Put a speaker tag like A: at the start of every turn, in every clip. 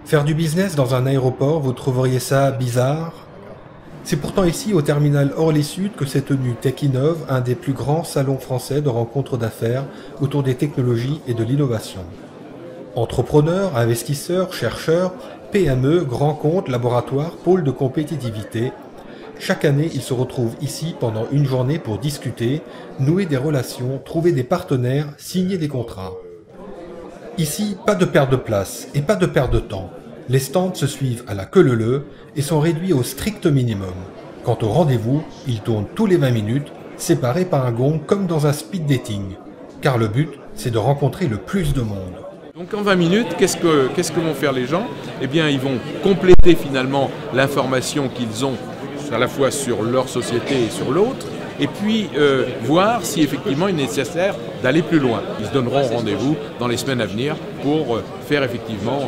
A: Faire du business dans un aéroport, vous trouveriez ça bizarre? C'est pourtant ici, au terminal Orly-Sud, que s'est tenu TechInnov, un des plus grands salons français de rencontres d'affaires autour des technologies et de l'innovation. Entrepreneurs, investisseurs, chercheurs, PME, grands comptes, laboratoires, pôles de compétitivité, chaque année, ils se retrouvent ici pendant une journée pour discuter, nouer des relations, trouver des partenaires, signer des contrats. Ici, pas de perte de place et pas de perte de temps. Les stands se suivent à la queue leu-leu et sont réduits au strict minimum. Quant au rendez-vous, ils tournent tous les 20 minutes, séparés par un gong comme dans un speed dating. Car le but, c'est de rencontrer le plus de monde.
B: Donc en 20 minutes, qu'est-ce que vont faire les gens? Eh bien, ils vont compléter finalement l'information qu'ils ont à la fois sur leur société et sur l'autre, et puis voir si effectivement il est nécessaire d'aller plus loin. Ils se donneront rendez-vous dans les semaines à venir pour faire effectivement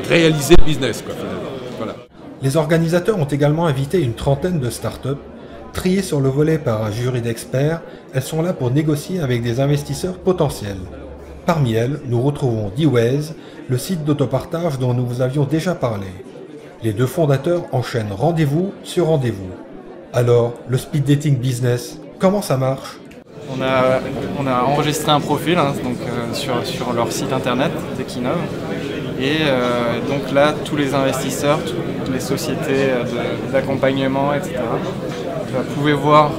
B: réaliser le business, quoi, finalement. Voilà.
A: Les organisateurs ont également invité une trentaine de startups. Triées sur le volet par un jury d'experts, elles sont là pour négocier avec des investisseurs potentiels. Parmi elles, nous retrouvons D-Waze, le site d'autopartage dont nous vous avions déjà parlé. Les deux fondateurs enchaînent rendez-vous sur rendez-vous. Alors, le speed dating business, comment ça marche?
C: On a enregistré un profil sur leur site internet, TechInnov. Et donc là, tous les investisseurs, toutes les sociétés d'accompagnement, etc. Vous pouvez voir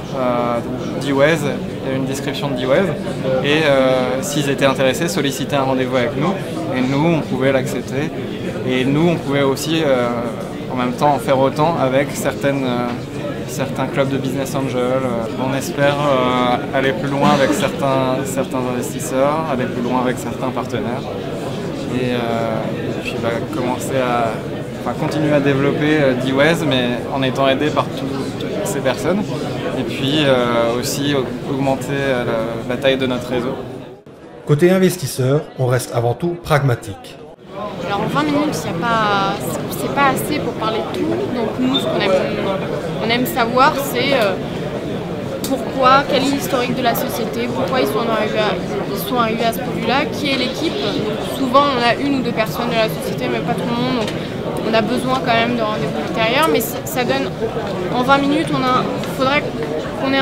C: D-Waze, il y a une description de D-Waze. Et s'ils étaient intéressés, solliciter un rendez-vous avec nous. Et nous, on pouvait l'accepter. Et nous, on pouvait aussi en même temps en faire autant avec certains clubs de business angel. On espère aller plus loin avec certains investisseurs, aller plus loin avec certains partenaires. Et puis commencer à continuer à développer D-Waze, mais en étant aidé par toutes ces personnes. Et puis aussi augmenter la taille de notre réseau.
A: Côté investisseur, on reste avant tout pragmatique.
D: Alors en 20 minutes, c'est pas assez pour parler de tout. Donc nous, ce qu'on aime savoir, c'est pourquoi, quel est l'historique de la société, pourquoi ils sont arrivés à ce produit-là, qui est l'équipe. Souvent, on a une ou deux personnes de la société, mais pas tout le monde. Donc on a besoin quand même de rendez-vous ultérieurs. Mais ça donne, en 20 minutes, il faudrait qu'on ait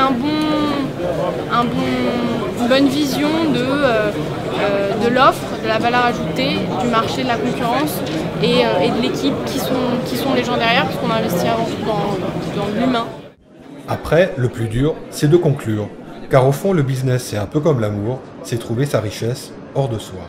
D: une bonne vision de l'offre, de la valeur ajoutée, du marché, de la concurrence et de l'équipe qui sont les gens derrière, puisqu'on investit avant tout dans l'humain.
A: Après, le plus dur, c'est de conclure. Car au fond, le business, c'est un peu comme l'amour, c'est trouver sa richesse hors de soi.